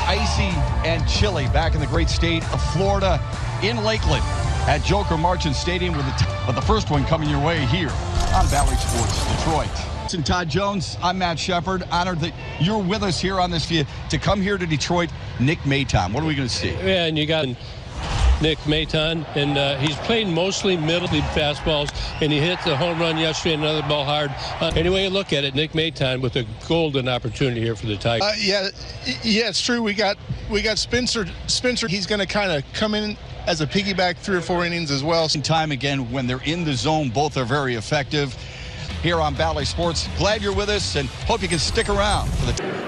icy and chilly back in the great state of Florida in Lakeland at Joker Marchant Stadium with the first one coming your way here on Valley Sports Detroit. And Todd Jones, I'm Matt Shepard. Honored that you're with us here on this view to come here to Detroit. Nick Maton, what are we going to see? Yeah, and you got Nick Maton, and he's playing mostly middle fastballs, and he hit the home run yesterday, another ball hard. Anyway you look at it, Nick Maton with a golden opportunity here for the Tigers. Yeah, it's true. We got Spencer. He's going to kind of come in as a piggyback 3 or 4 innings as well. Time again, when they're in the zone, both are very effective here on Valley Sports. Glad you're with us and hope you can stick around for the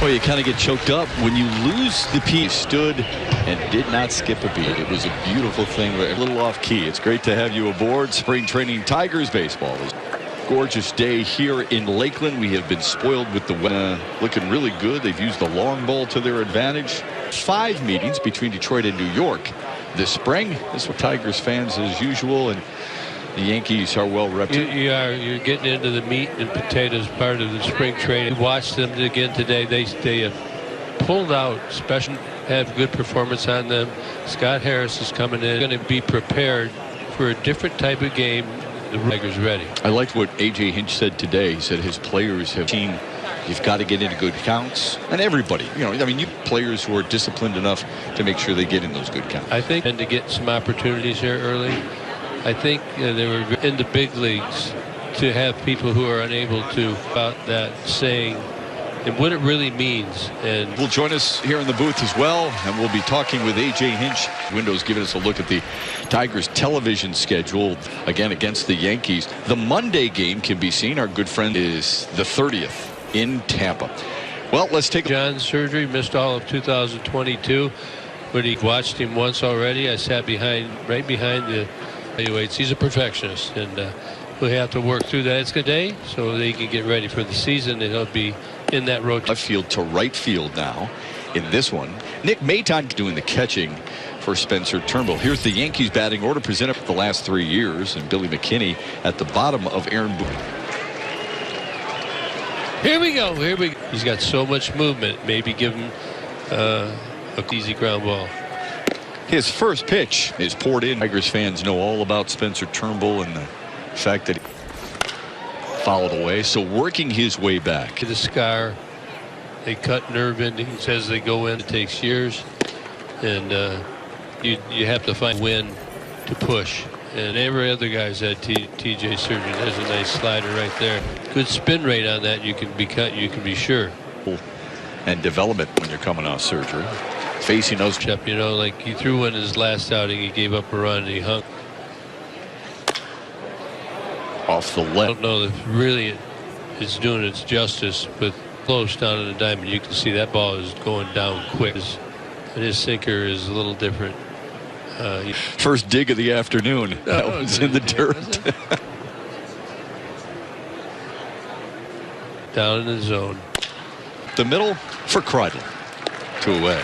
Well, you kind of get choked up when you lose the piece. Stood and did not skip a beat. It was a beautiful thing, a little off key. It's great to have you aboard. Spring training Tigers baseball. Gorgeous day here in Lakeland. We have been spoiled with the weather. Looking really good. They've used the long ball to their advantage. 5 meetings between Detroit and New York this spring. This is what Tigers fans as usual, and the Yankees are well represented. You're getting into the meat and potatoes part of the spring training. Watched them again today. They have pulled out special, have good performance on them. Scott Harris is coming in, going to be prepared for a different type of game. The Tigers ready. I liked what A.J. Hinch said today. He said his players have seen you've got to get into good counts, and everybody, you players who are disciplined enough to make sure they get in those good counts. I think and to get some opportunities here early. I think they were in the big leagues to have people who are unable to about that saying and what it really means. And will join us here in the booth as well, and we'll be talking with A.J. Hinch. Windows giving us a look at the Tigers television schedule again against the Yankees. The Monday game can be seen. Our good friend is the 30th in Tampa. Well, let's take John's surgery, missed all of 2022, but he watched him once already. I sat right behind the evaluates. He's a perfectionist, and we'll have to work through that today so they can get ready for the season, and he'll be in that rotation. Left field to right field now in this one. Nick Maton doing the catching for Spencer Turnbull. Here's the Yankees batting order presented for the last 3 years, and Billy McKinney at the bottom of Aaron Boone. Here we go. He's got so much movement. Maybe give him a easy ground ball. His first pitch is poured in. Tigers fans know all about Spencer Turnbull and the fact that he fouled away. So working his way back. The scar, they cut nerve endings as they go in. It takes years, and you have to find when to push. And every other guy's had TJ surgery. There's a nice slider right there. Good spin rate on that. You can be sure. And development when you're coming off surgery. Facing those. Like he threw one in his last outing. He gave up a run and he hung. Off the left. I don't know if really it's doing its justice, but close down in the diamond. You can see that ball is going down quick. And his sinker is a little different. First dig of the afternoon. That was in the dirt. Down in the zone. The middle for Kreidel. 2 away.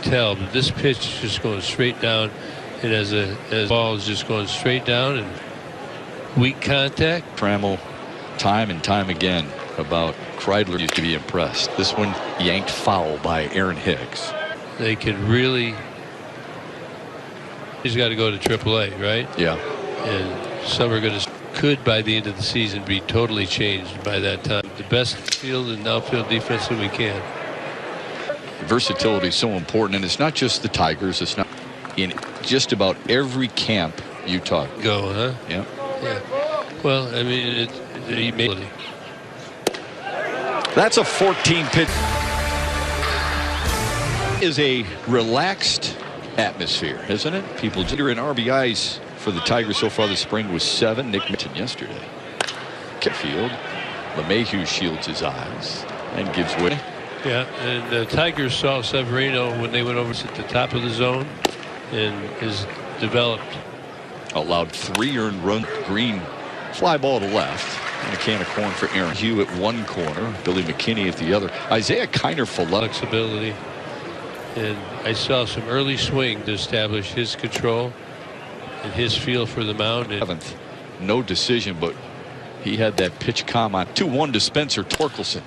Tell, but this pitch is just going straight down, and as the ball is just going straight down and weak contact. Trammell time and time again about Kreidler used to be impressed. This one yanked foul by Aaron Hicks. They could really. He's got to go to AAA, right? Yeah. And some are going to could by the end of the season be totally changed by that time. The best field and outfield defense that we can. Versatility is so important, and it's not just the Tigers. It's not in just about every camp you talk. Go, huh? Yeah. Well, I mean, ability. That's a 14 pitch. Is a relaxed atmosphere, isn't it? People jitter in RBIs for the Tigers so far this spring was 7. Nick Maton yesterday. Field. LeMahieu shields his eyes and gives way. Yeah, and the Tigers saw Severino when they went over at the top of the zone and is developed. Allowed 3 earned runs. Green fly ball to left. And a can of corn for Aaron Hugh at one corner. Billy McKinney at the other. Isaiah Kiner flexibility. And I saw some early swing to establish his control and his feel for the mound. 7th no decision, but he had that pitch calm on. 2-1 to Spencer Torkelson.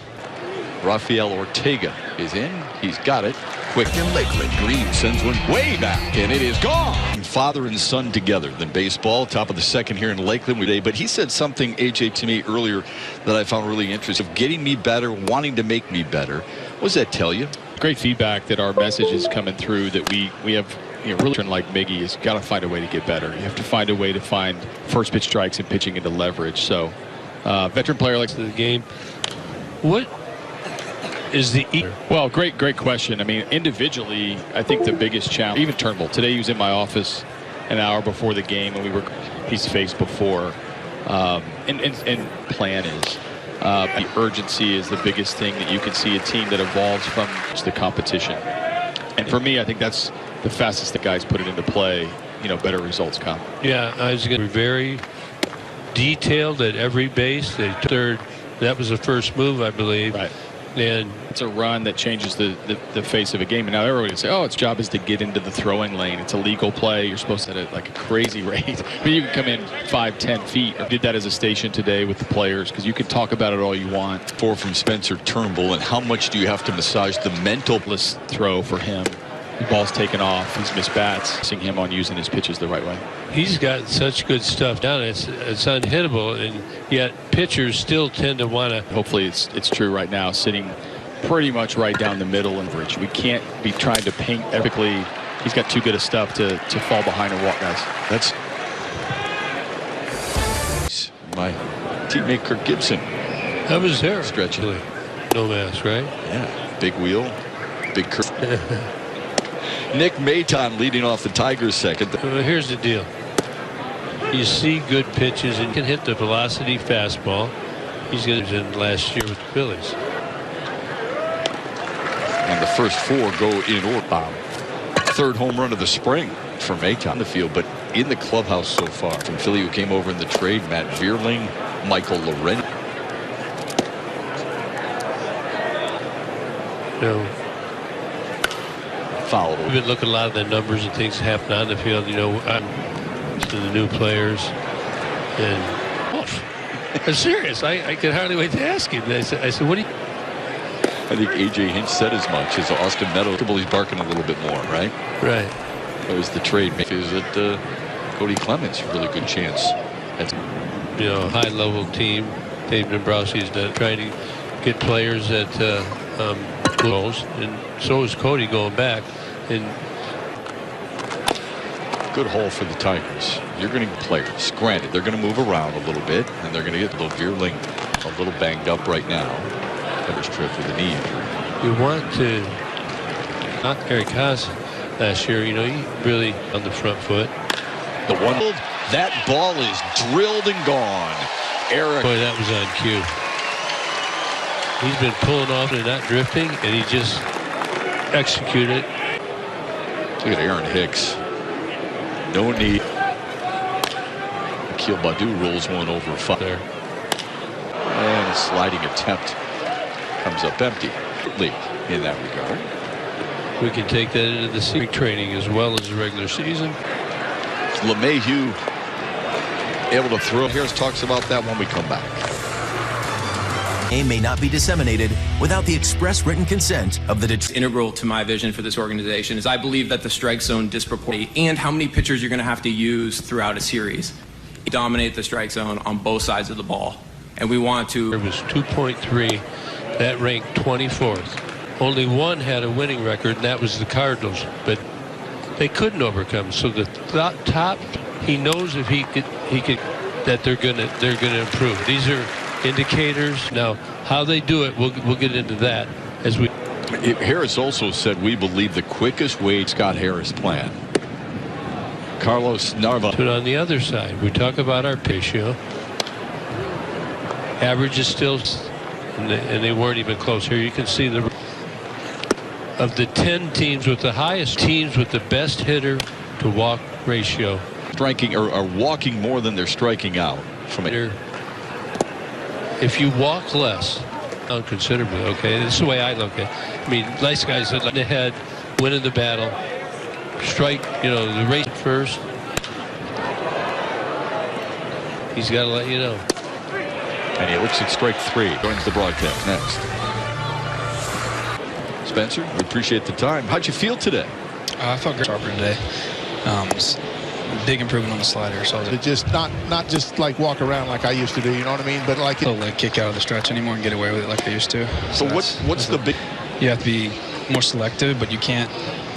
Rafael Ortega is in. He's got it. Quick in Lakeland. Green sends one way back, and it is gone. Father and son together than baseball. Top of the second here in Lakeland today. But he said something, AJ, to me earlier that I found really interesting. Of getting me better, wanting to make me better. What does that tell you? Great feedback that our message is coming through, that we have, really like Miggy has got to find a way to get better. You have to find a way to find first pitch strikes and pitching into leverage. So veteran player like the game. What is the well, great question. I mean, individually, I think the biggest challenge, even Turnbull today, he was in my office an hour before the game, and we were face before. And plan is the urgency is the biggest thing that you can see a team that evolves from the competition. And for me, I think that's the fastest the guys put it into play. Better results come. Yeah, I was going to be very detailed at every base. They third. That was the first move, I believe. Right. And it's a run that changes the face of a game. And now everybody would say, oh, its job is to get into the throwing lane. It's a legal play. You're supposed to hit it like a crazy rate. But you can come in 5-10 feet. I did that as a station today with the players, because you can talk about it all you want. 4 from Spencer Turnbull. And how much do you have to massage the mental throw for him? The ball's taken off. He's missed bats. Seeing him on using his pitches the right way. He's got such good stuff down. It's unhittable, and yet pitchers still tend to want to. Hopefully it's true right now. Sitting pretty much right down the middle and bridge. We can't be trying to paint epically. He's got too good of stuff to fall behind and walk guys. That's my teammate Kirk Gibson. That was there. Stretching. No mask, right? Yeah. Big wheel. Big curve. Nick Maton leading off the Tigers second. Well, here's the deal. You see good pitches and can hit the velocity fastball. He's going to in last year with the Phillies. And the first 4 go in order. Third home run of the spring for Maton on the field, but in the clubhouse so far. From Philly, who came over in the trade, Matt Vierling, Michael Loren. No. Foul. We've been looking at a lot of the numbers and things happen on the field. I'm to the new players, and I'm serious. I could hardly wait to ask him. I said, what do you? I think AJ Hinch said as much as Austin Meadows. He's barking a little bit more, right? Right. That was the trade. Is that Cody Clemens? Really good chance. That's high-level team. Dave Dombrowski's trying to get players that goals, and so is Cody going back. And good haul for the Tigers. You're going to get players. Granted, they're going to move around a little bit, and they're going to get a little Vierling a little banged up right now. Coverage trip with a knee injury. You want to not Eric Haas last year. He really on the front foot. The one that ball is drilled and gone. Eric. Boy, that was on cue. He's been pulling off and not drifting, and he just executed. Look at Aaron Hicks. No need. Akil Baddoo rolls one over 5 there. And a sliding attempt comes up empty. In that regard. We can take that into the spring training as well as the regular season. LeMahieu able to throw. Harris talks about that when we come back. May not be disseminated without the express written consent of the Detroit. Integral to my vision for this organization is I believe that the strike zone disproportionately and how many pitchers you're going to have to use throughout a series dominate the strike zone on both sides of the ball. And we want to. It was 2.3. That ranked 24th. Only one had a winning record, and that was the Cardinals. But they couldn't overcome. So the top, he knows if he could that they're gonna improve. These are indicators. Now, how they do it, we'll get into that as we. Harris also said we believe the quickest way Scott Harris plan. Carlos Narva. But on the other side, we talk about our ratio. Average is still, and they weren't even close. Here you can see of the 10 teams with the highest teams with the best hitter to walk ratio. Striking or are walking more than they're striking out from it. If you walk less, down considerably. Okay, this is the way I look at it. I mean, nice guys in the head, winning the battle, strike. The race first. He's got to let you know. And he looks at strike 3. Joins the broadcast next. Spencer, we appreciate the time. How'd you feel today? I felt great sharper today. Big improvement on the slider. So To just not just like walk around like I used to do, you know what I mean? But like don't let kick out of the stretch anymore and get away with it like I used to. So what's the big? You have to be more selective, but you can't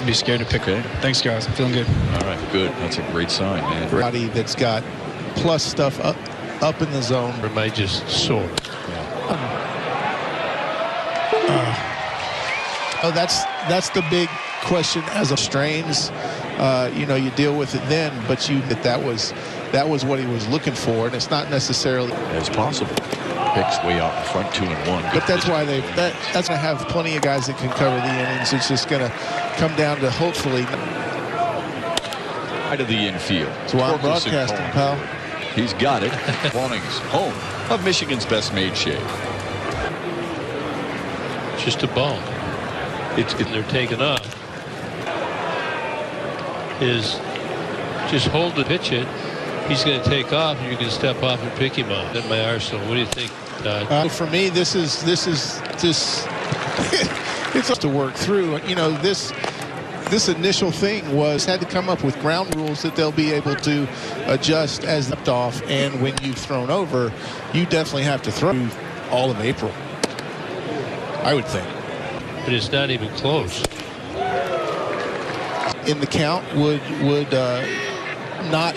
be scared to pick. Okay. Thanks, guys. I'm feeling good. All right, good. That's a great sign, man. body that's got plus stuff up in the zone. Or am I just sore? Oh, that's the big question as of strains. You know, you deal with it then, but that was what he was looking for, and it's not necessarily As possible. Picks way out in front, 2-1. But that's why that's going to have plenty of guys that can cover the innings. It's just going to come down to hopefully. Out of the infield. That's why I'm broadcasting, pal. He's got it. Wanning's home of Michigan's best made shade. Just a ball. And they're taking off. Is just hold the pitch it. He's going to take off, and you can step off and pick him up. In my arsenal. What do you think, Todd? For me, this is it's to work through. You know, this initial thing had to come up with ground rules that they'll be able to adjust as left off, and when you've thrown over, you definitely have to throw all of April, I would think. But it's not even close. In the count would not.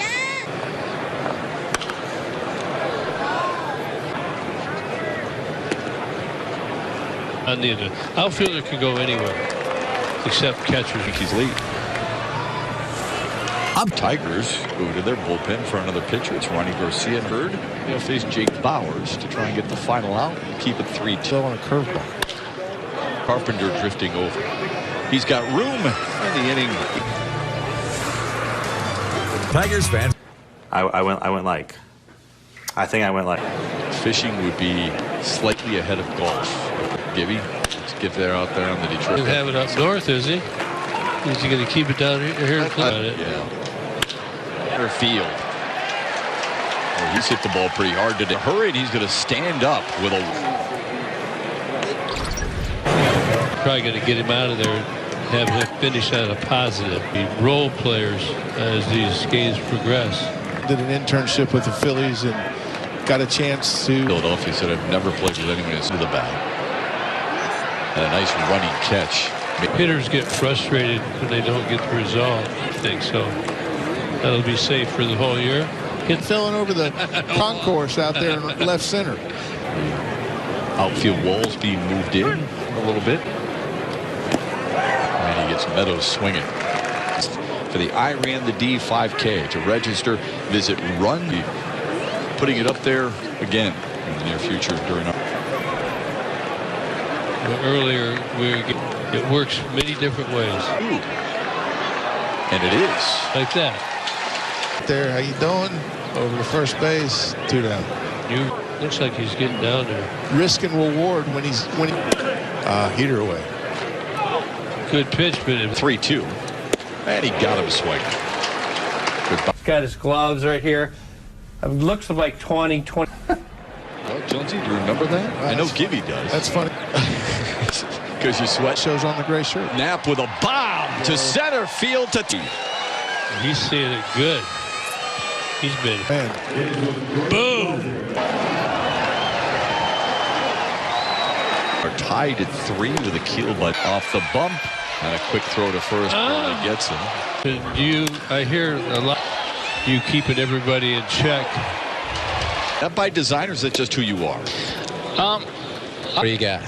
On the other, outfielder can go anywhere except catcher. Yankees lead. Tigers go to their bullpen for another pitcher. It's Ronnie Garcia and Bird. They'll face Jake Bowers to try and get the final out and keep it 3-2 on a curveball. Carpenter drifting over. He's got room in the inning. Tigers fans. I think I went like. Fishing would be slightly ahead of golf. Gibby, let's get there out there on the Detroit. He'll have it up north, is he? Is he going to keep it down here? Yeah. Center field. Oh, he's hit the ball pretty hard today. Hurry, and he's going to stand up with a. Probably going to get him out of there and have him finish on a positive. The role players as these games progress. Did an internship with the Phillies and got a chance to. Philadelphia said, I've never played with anyone who's to the bat. And a nice running catch. Hitters get frustrated when they don't get the result. I think so. That'll be safe for the whole year. Filling over the concourse out there in left center. Outfield walls being moved in a little bit. And he gets Meadows swinging. For the I Ran the D 5K to register, visit Run. Putting it up there again in the near future during our. Earlier, it works many different ways. Ooh. And it is. Like that. There, how you doing? Over to first base, 2 down. Looks like he's getting down there. Risk and reward when he heater away. Good pitch, but 3-2. And he got him swinging. He's got his gloves right here. It looks like 20. Well, Jonesy, do you remember that? I know Gibby does. That's funny. Because your sweat shows on the gray shirt. Knapp with a bomb to center field to he's seeing it good. He's been. Man. Boom. Are tied at 3 with a keel butt off the bump. And a quick throw to first. Gets him. I hear a lot. You keeping everybody in check. That by design, or is that just who you are? What do you got?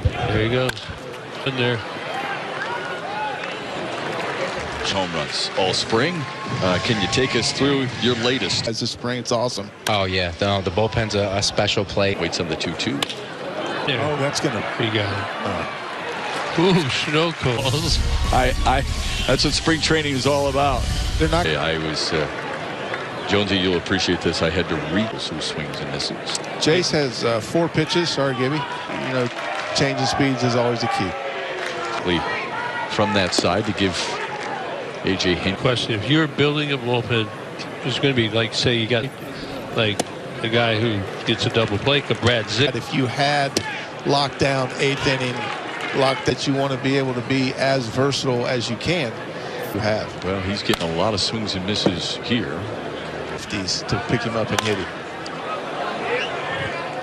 There you go. In there. Home runs all spring. Can you take us through your latest? As a spring, it's awesome. Oh, yeah. The bullpen's a special play. Waits on the 2-2. There. Oh, that's going to. You got it. Ooh, snow cones. That's what spring training is all about. They're not. Hey, I was. Jonesy, you'll appreciate this. I had to read who swings and misses. Jace has 4 pitches. Sorry, Gibby. You know, changing speeds is always the key. From that side to give A.J. Hint. Question: if you're building a bullpen, it's going to be like, say, you got like a guy who gets a double play, Brad Zick. If you had lockdown 8th inning that you want to be able to be as versatile as you can. You have. Well, he's getting a lot of swings and misses here. 50s to pick him up and hit it.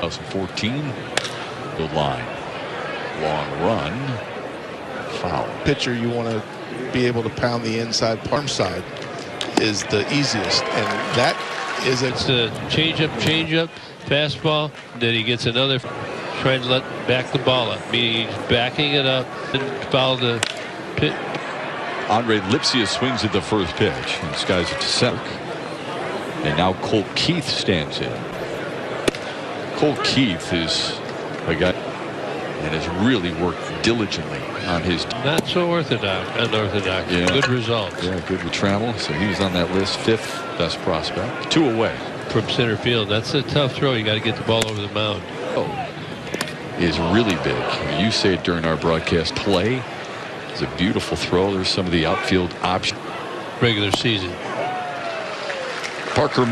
2014. Good line. Long run. Foul. Pitcher you want to be able to pound the inside palm side is the easiest, and that is it's a changeup, fastball. Then he gets another, trying to back the ball up. He's backing it up and foul the pit. Andre Lipsia swings at the first pitch and skies it to center. And now Colt Keith stands in. Colt Keith is a guy that has really worked diligently on his. Not so unorthodox. Yeah. Good results. Yeah, good with travel. So he was on that list, 5th best prospect. 2 away from center field. That's a tough throw. You got to get the ball over the mound. Oh, is really big. You say it during our broadcast. Play is a beautiful throw. There's some of the outfield options. Regular season. Parker.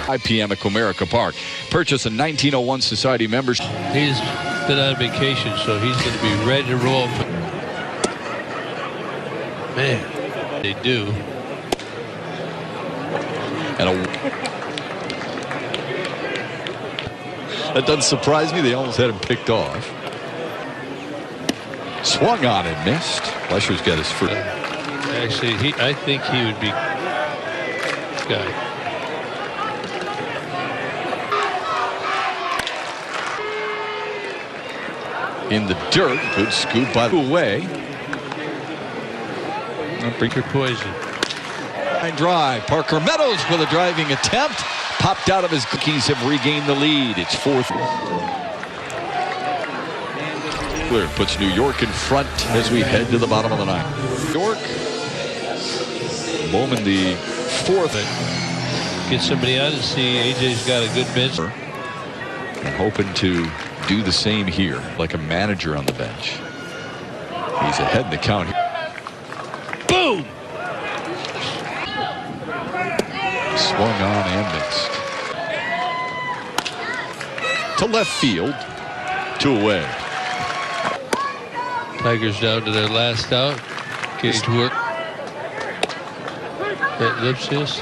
5 p.m. at Comerica Park. Purchase a 1901 Society membership. He's been on vacation, so he's going to be ready to roll. Man, they do. And that doesn't surprise me. They almost had him picked off. Swung on and missed. Lesher's got his first. Actually, I think he would be this guy. In the dirt. Good scoop by the way. Bring your poison. Line drive. Parker Meadows with a driving attempt. Popped out of his cookies, have regained the lead. It's 4th. Clear puts New York in front as we head to the bottom of the 9th. New York. Bowman the 4th. Get somebody out and see AJ's got a good bench. And hoping to do the same here, like a manager on the bench. He's ahead in the count here. Boom! Swung on and missed. To left field. 2 away. Tigers down to their last out. Getting to work. That Lipsius.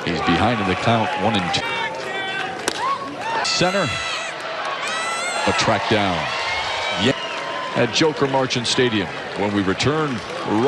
He's behind in the count. 1-2. Center. A track down. Yeah. At Joker Marchant Stadium when we return right.